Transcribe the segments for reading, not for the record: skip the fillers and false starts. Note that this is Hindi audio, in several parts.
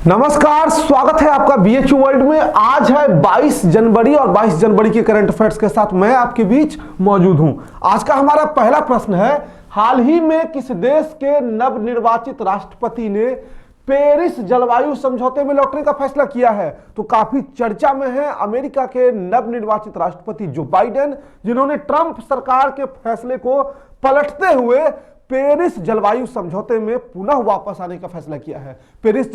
नमस्कार, स्वागत है आपका बीएचयू वर्ल्ड में। आज है 22 जनवरी और 22 जनवरी के करंट अफेयर्स के साथ मैं आपके बीच मौजूद हूं। आज का हमारा पहला प्रश्न है, हाल ही में किस देश के नवनिर्वाचित राष्ट्रपति ने पेरिस जलवायु समझौते में लौटने का फैसला किया है? तो काफी चर्चा में है अमेरिका के नवनिर्वाचित राष्ट्रपति जो बाइडेन, जिन्होंने ट्रंप सरकार के फैसले को पलटते हुए पेरिस जलवायु समझौते में पुनः वापस आने का फैसला किया है। पेरिस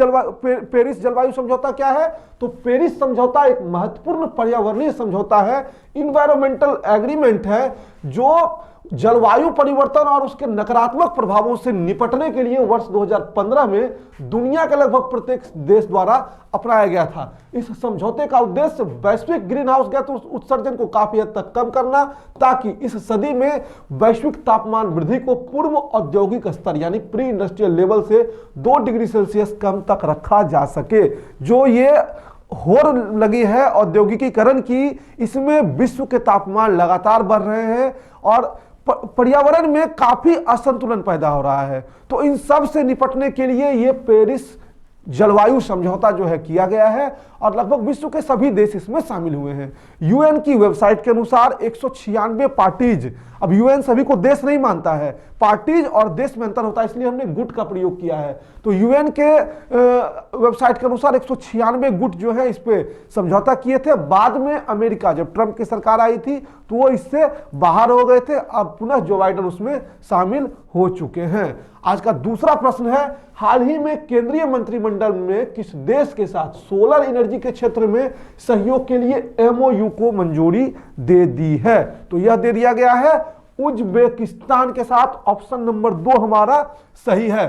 जलवायु समझौता क्या है? तो पेरिस समझौता एक महत्वपूर्ण पर्यावरणीय समझौता है, इन्वायरमेंटल एग्रीमेंट है, जो जलवायु परिवर्तन और उसके नकारात्मक प्रभावों से निपटने के लिए वर्ष 2015 में दुनिया के लगभग प्रत्येक देश द्वारा अपनाया गया था। इस समझौते का उद्देश्य वैश्विक ग्रीन हाउस गैस उत्सर्जन को काफी हद तक कम करना, ताकि इस सदी में वैश्विक तापमान वृद्धि को पूर्व औद्योगिक स्तर यानी प्री इंडस्ट्रियल लेवल से 2 डिग्री सेल्सियस कम तक रखा जा सके। जो ये होड़ लगी है औद्योगिकीकरण की, इसमें विश्व के तापमान लगातार बढ़ रहे हैं और पर्यावरण में काफी असंतुलन पैदा हो रहा है। तो इन सब से निपटने के लिए ये पेरिस जलवायु समझौता जो है किया गया है और लगभग विश्व के सभी देश इसमें शामिल हुए हैं। यूएन की वेबसाइट के अनुसार 196 पार्टीज, अब यूएन सभी को देश नहीं मानता है, पार्टीज और देश में अंतर होता है, इसलिए हमने गुट का प्रयोग किया है। तो यूएन के वेबसाइट के अनुसार 196 गुट जो है इस पे समझौता किए थे। बाद में अमेरिका, जब ट्रंप की सरकार आई थी तो वो इससे बाहर हो गए थे, अब पुनः जो बाइडेन उसमें शामिल हो चुके हैं। आज का दूसरा प्रश्न है, हाल ही में केंद्रीय मंत्रिमंडल में किस देश के साथ सोलर एनर्जी के क्षेत्र में सहयोग के लिए एमओयू को मंजूरी दे दी है? तो यह दे दिया गया है उज्बेकिस्तान के साथ। ऑप्शन नंबर 2 हमारा सही है।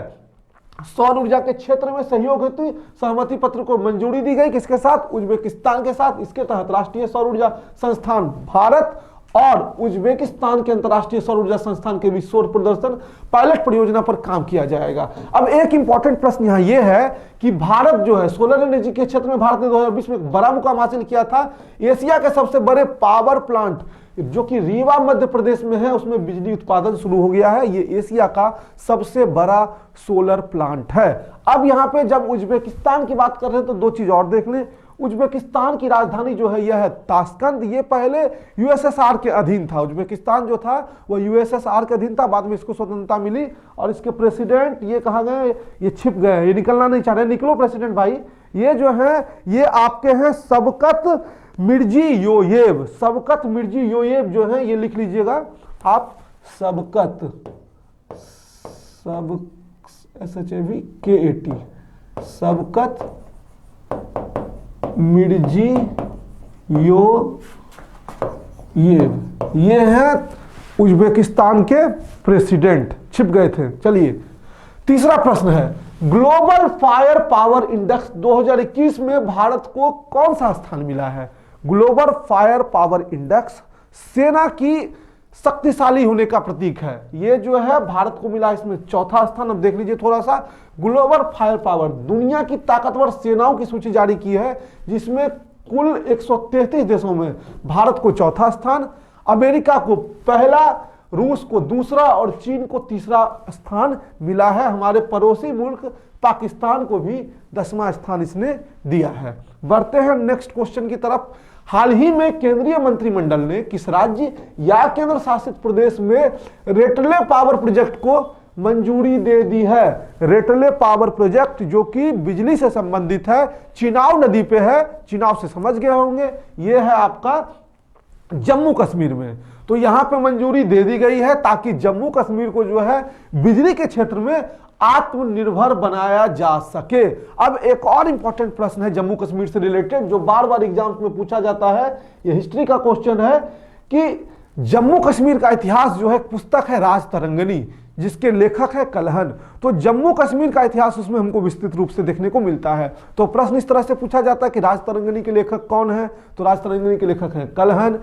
सौर ऊर्जा के क्षेत्र में सहयोग हेतु सहमति पत्र को मंजूरी दी गई, किसके साथ? उज्बेकिस्तान के साथ। इसके तहत राष्ट्रीय सौर ऊर्जा संस्थान भारत और उज्बेकिस्तान के अंतर्राष्ट्रीय सौर ऊर्जा संस्थान के बीच सौर प्रदर्शन पायलट परियोजना पर काम किया जाएगा। अब एक इंपॉर्टेंट प्रश्न यहां यह है कि भारत जो है सोलर एनर्जी के क्षेत्र में भारत ने 2020 में एक बड़ा मुकाम हासिल किया था। एशिया के सबसे बड़े पावर प्लांट जो कि रीवा मध्य प्रदेश में है, उसमें बिजली उत्पादन शुरू हो गया है। ये एशिया का सबसे बड़ा सोलर प्लांट है। अब यहां पे जब उज्बेकिस्तान की बात कर रहे हैं तो 2 चीज और देख लें। उज्बेकिस्तान की राजधानी जो है यह है ताशकंद। ये पहले यूएसएसआर के अधीन था। उज्बेकिस्तान जो था वह यूएसएसआर के अधीन था, बाद में इसको स्वतंत्रता मिली। और इसके प्रेसिडेंट ये कहाँ गए? ये छिप गए, ये निकलना नहीं चाह रहे। निकलो प्रेसिडेंट भाई। ये जो है ये आपके हैं शवकत मिर्जियोयेव। शवकत मिर्जियोयेव जो है, ये लिख लीजिएगा आप, शवकत SHAVKAT शवकत मिर्जियोयेव, ये है उज्बेकिस्तान के प्रेसिडेंट, छिप गए थे। चलिए तीसरा प्रश्न है, ग्लोबल फायर पावर इंडेक्स 2021 में भारत को कौन सा स्थान मिला है? ग्लोबल फायर पावर इंडेक्स सेना की शक्तिशाली होने का प्रतीक है। ये जो है भारत को मिला इसमें 4था स्थान। अब देख लीजिए थोड़ा सा, ग्लोबल फायर पावर, दुनिया की ताकतवर सेनाओं की सूची जारी की है, जिसमें कुल 133 देशों में भारत को 4था स्थान, अमेरिका को पहला, रूस को दूसरा और चीन को तीसरा स्थान मिला है। हमारे पड़ोसी मुल्क पाकिस्तान को भी 10वां स्थान इसने दिया है। बढ़ते हैं नेक्स्ट क्वेश्चन की तरफ। हाल ही में केंद्रीय मंत्रिमंडल ने किस राज्य या केंद्र शासित प्रदेश में रेटले पावर प्रोजेक्ट को मंजूरी दे दी है? रेटले पावर प्रोजेक्ट जो कि बिजली से संबंधित है, चिनाब नदी पे है, चिनाब से समझ गए होंगे, यह है आपका जम्मू कश्मीर में। तो यहां पे मंजूरी दे दी गई है ताकि जम्मू कश्मीर को जो है बिजली के क्षेत्र में आत्मनिर्भर बनाया जा सके। अब एक और इंपॉर्टेंट प्रश्न है जम्मू कश्मीर से रिलेटेड, जो बार बार एग्जाम्स में पूछा जाता है, यह हिस्ट्री का क्वेश्चन है कि जम्मू कश्मीर का इतिहास जो है पुस्तक है राजतरंगिणी, जिसके लेखक है कलहन। तो जम्मू कश्मीर का इतिहास उसमें हमको विस्तृत रूप से देखने को मिलता है। तो प्रश्न इस तरह से पूछा जाता है कि राजतरंगिणी के लेखक कौन है? तो राजतरंगिणी के लेखक है कलहन।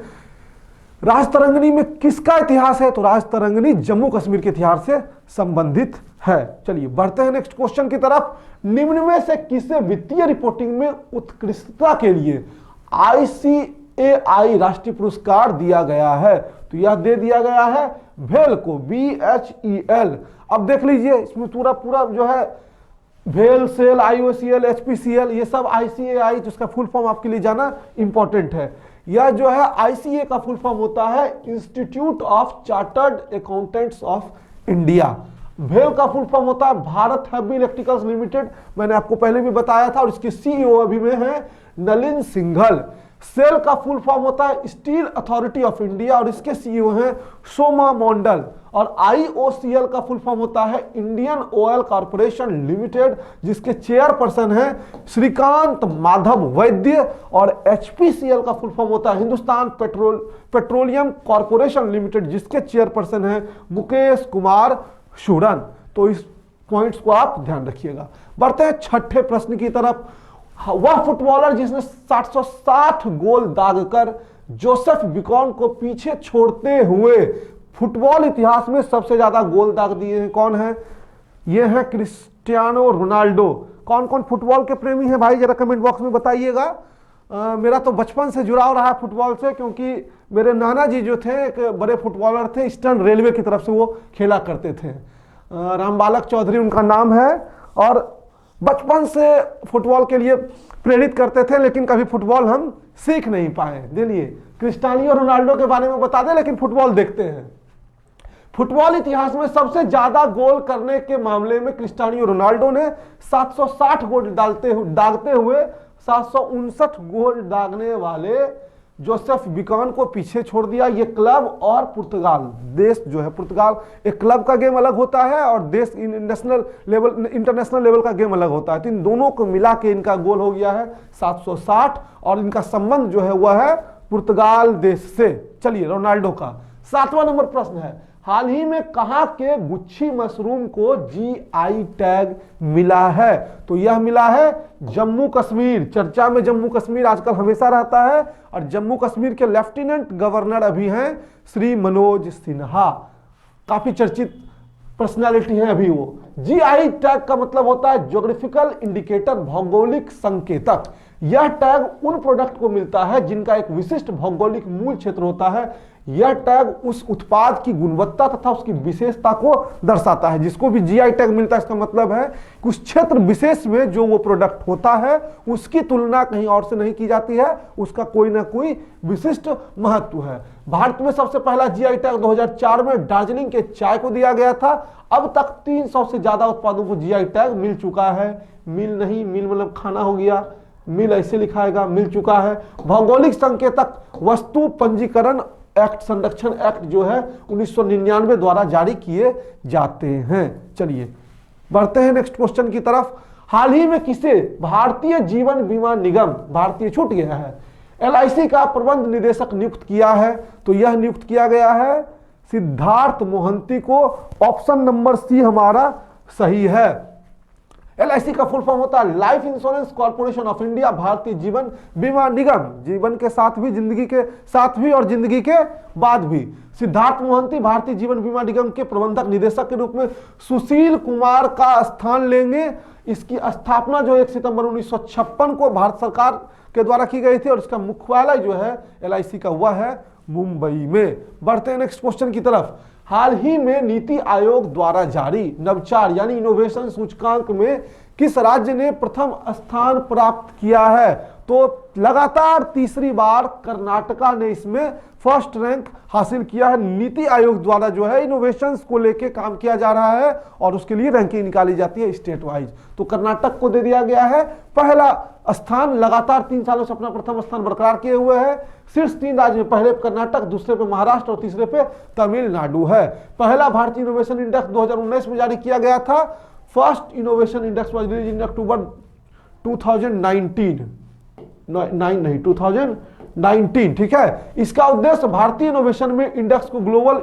राजतरंगिणी में किसका इतिहास है? तो राजतरंगिणी जम्मू कश्मीर के इतिहास से संबंधित है। चलिए बढ़ते हैं नेक्स्ट क्वेश्चन की तरफ। निम्न में से किसे वित्तीय रिपोर्टिंग में उत्कृष्टता के लिए ICAI राष्ट्रीय पुरस्कार दिया गया है? तो यह दे दिया गया है भेल को, BHEL। अब देख लीजिए इसमें पूरा जो है भेल, सेल, आईओसीएल, एचपीसीएल, ये सब आईसीएआई जिसका फुल फॉर्म आपके लिए जाना इंपॉर्टेंट है। यह जो है आईसीए का फुल फॉर्म होता है institute of chartered accountants of India. भेल का फुल फॉर्म होता है भारत हैवी इलेक्ट्रिकल्स लिमिटेड, मैंने आपको पहले भी बताया था, और इसके सीईओ अभी में है नलिन सिंघल। सेल का फुल फॉर्म होता है स्टील अथॉरिटी ऑफ इंडिया और इसके सीईओ हैं सोमा मंडल। और आईओसीएल का फुल फॉर्म होता है इंडियन ऑयल कॉर्पोरेशन लिमिटेड जिसके चेयरपर्सन हैं श्रीकांत माधव वैद्य। और एचपीसीएल का फुल फॉर्म होता है हिंदुस्तान पेट्रोलियम कॉर्पोरेशन लिमिटेड जिसके चेयरपर्सन हैं मुकेश कुमार शूरन। तो इस पॉइंट्स को आप ध्यान रखिएगा। बढ़ते हैं छठे प्रश्न की तरफ। वह फुटबॉलर जिसने 760 गोल दागकर जोसेफ बिकॉन को पीछे छोड़ते हुए फुटबॉल इतिहास में सबसे ज्यादा गोल दाग दिए हैं, कौन है? ये है क्रिस्टियानो रोनाल्डो। कौन कौन फुटबॉल के प्रेमी हैं भाई, जरा कमेंट बॉक्स में बताइएगा। मेरा तो बचपन से जुड़ाव रहा है फुटबॉल से, क्योंकि मेरे नाना जी जो थे एक बड़े फुटबॉलर थे, ईस्टर्न रेलवे की तरफ से वो खेला करते थे। रामबालक चौधरी उनका नाम है, और बचपन से फुटबॉल के लिए प्रेरित करते थे, लेकिन कभी फुटबॉल हम सीख नहीं पाए। दिलिए क्रिस्टियानो रोनाल्डो के बारे में बता दें, लेकिन फुटबॉल देखते हैं। फुटबॉल इतिहास में सबसे ज्यादा गोल करने के मामले में क्रिस्टियानो रोनाल्डो ने 760 गोल दागते हुए 759 गोल दागने वाले जोसेफ बिकॉन को पीछे छोड़ दिया। ये क्लब और पुर्तगाल देश जो है, पुर्तगाल एक क्लब का गेम अलग होता है और देश इंटरनेशनल लेवल का गेम अलग होता है। तो इन दोनों को मिला के इनका गोल हो गया है 760, और इनका संबंध जो है वह है पुर्तगाल देश से। चलिए रोनाल्डो का 7वां नंबर प्रश्न है, हाल ही में कहां के गुच्छी मशरूम को जीआई टैग मिला है? तो यह मिला है जम्मू कश्मीर। चर्चा में जम्मू कश्मीर आजकल हमेशा रहता है, और जम्मू कश्मीर के लेफ्टिनेंट गवर्नर अभी हैं श्री मनोज सिन्हा, काफी चर्चित पर्सनालिटी है अभी वो। जीआई टैग का मतलब होता है ज्योग्राफिकल इंडिकेटर, भौगोलिक संकेतक। यह टैग उन प्रोडक्ट को मिलता है जिनका एक विशिष्ट भौगोलिक मूल क्षेत्र होता है। यह टैग उस उत्पाद की गुणवत्ता तथा उसकी विशेषता को दर्शाता है। जिसको भी जीआई टैग मिलता है इसका मतलब है कि उस क्षेत्र विशेष में जो वो प्रोडक्ट होता है उसकी तुलना कहीं और से नहीं की जाती है, उसका कोई ना कोई विशिष्ट महत्व है। भारत में सबसे पहला जीआई टैग 2004 में दार्जिलिंग के चाय को दिया गया था। अब तक 300 से ज्यादा उत्पादों को जीआई टैग मिल चुका है। मिल नहीं, मिल मतलब खाना हो गया, मिल ऐसे लिखाएगा, मिल चुका है। भौगोलिक संकेतक वस्तु पंजीकरण एक्ट, संरक्षण एक्ट जो है 1999 द्वारा जारी किए जाते हैं। चलिए बढ़ते हैं नेक्स्ट क्वेश्चन की तरफ। हाल ही में किसे भारतीय जीवन बीमा निगम, भारतीय छूट गया है, एलआईसी का प्रबंध निदेशक नियुक्त किया है? तो यह नियुक्त किया गया है सिद्धार्थ मोहंती को। ऑप्शन नंबर सी हमारा सही है। एलआईसी का फुल फॉर्म होता है life insurance corporation of India, Bharatiya Jeevan बीमा निगम। जीवन के साथ भी, जिंदगी के साथ भी और जिंदगी के बाद भी। सिद्धार्थ मोहंती भारतीय जीवन बीमा निगम के प्रबंधक निदेशक के रूप में सुशील कुमार का स्थान लेंगे। इसकी स्थापना जो 1 सितंबर 1956 को भारत सरकार के द्वारा की गई थी, और इसका मुख्यालय जो है एलआईसी का हुआ है मुंबई में। बढ़ते हैं नेक्स्ट क्वेश्चन की तरफ। हाल ही में नीति आयोग द्वारा जारी नवचार यानी इनोवेशन सूचकांक में किस राज्य ने प्रथम स्थान प्राप्त किया है? तो लगातार तीसरी बार कर्नाटका ने इसमें फर्स्ट रैंक हासिल किया है। नीति आयोग द्वारा जो है इनोवेशंस को लेके काम किया जा रहा है और उसके लिए रैंकिंग निकाली जाती है स्टेट वाइज। तो कर्नाटक को दे दिया गया है पहला स्थान, लगातार 3 सालों से अपना प्रथम स्थान बरकरार किए हुए है। शीर्ष 3 राज्य में पहले कर्नाटक, दूसरे पे महाराष्ट्र और तीसरे पे तमिलनाडु है। पहला भारतीय इनोवेशन इंडेक्स 2019 में जारी किया गया था। First innovation index was release in October 2019, ठीक है। इसका उद्देश्य भारतीय इनोवेशन में इंडेक्स को ग्लोबल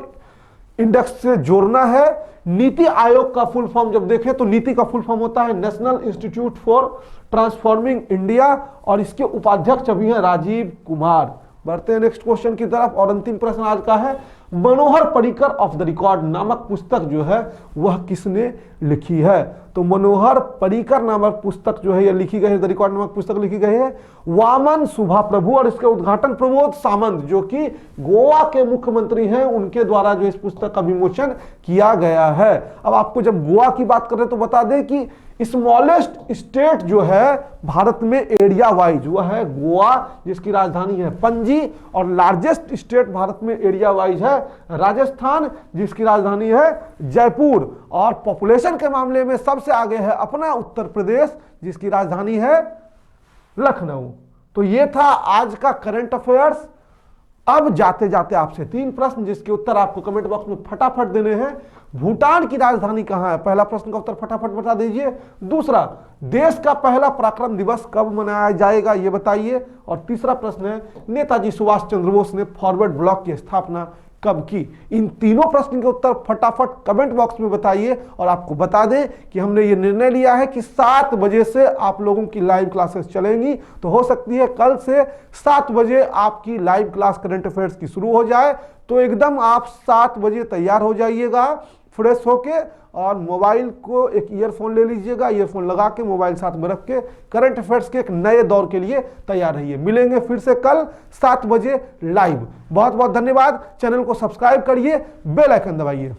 इंडेक्स से जोड़ना है। नीति आयोग का फुल फॉर्म जब देखें तो नीति का फुल फॉर्म होता है national institute for transforming India, और इसके उपाध्यक्ष अभी हैं राजीव कुमार। बढ़ते हैं नेक्स्ट क्वेश्चन की तरफ, और अंतिम प्रश्न आज का है, Manohar Parrikar of the record नामक पुस्तक जो है वह किसने लिखी है? तो मनोहर पर्रिकर नामक पुस्तक जो है यह लिखी गई है, द रिकॉर्ड नामक पुस्तक लिखी गई है वामन सुभा प्रभु, और इसके उद्घाटन प्रमोद सामंत जो कि गोवा के मुख्यमंत्री हैं उनके द्वारा जो इस पुस्तक का विमोचन किया गया है। अब आपको जब गोवा की बात करें तो बता दें कि स्मॉलेस्ट स्टेट जो है भारत में एरिया वाइज वो है गोवा, जिसकी राजधानी है पणजी, और लार्जेस्ट स्टेट भारत में एरिया वाइज है राजस्थान, जिसकी राजधानी है जयपुर, और पॉपुलेशन के मामले में सबसे आगे है अपना उत्तर प्रदेश, जिसकी राजधानी है लखनऊ। तो ये था आज का करंट अफेयर्स। अब जाते जाते आपसे 3 प्रश्न जिसके उत्तर आपको कमेंट बॉक्स में फटाफट देने हैं। भूटान की राजधानी कहां है? पहला प्रश्न का उत्तर फटाफट बता दीजिए। दूसरा, देश का पहला पराक्रम दिवस कब मनाया जाएगा ये बताइए। और तीसरा प्रश्न है, नेताजी सुभाष चंद्र बोस ने फॉरवर्ड ब्लॉक की स्थापना कब की? इन तीनों प्रश्न के उत्तर फटाफट कमेंट बॉक्स में बताइए। और आपको बता दें कि हमने ये निर्णय लिया है कि 7 बजे से आप लोगों की लाइव क्लासेस चलेंगी, तो हो सकती है कल से 7 बजे आपकी लाइव क्लास करंट अफेयर्स की शुरू हो जाए। तो एकदम आप 7 बजे तैयार हो जाइएगा फ्रेश होके, और मोबाइल को एक ईयरफोन ले लीजिएगा, ईयरफोन लगा के मोबाइल साथ में रख के करंट अफेयर्स के एक नए दौर के लिए तैयार रहिए। मिलेंगे फिर से कल 7 बजे लाइव। बहुत बहुत धन्यवाद। चैनल को सब्सक्राइब करिए, बेल आइकन दबाइए।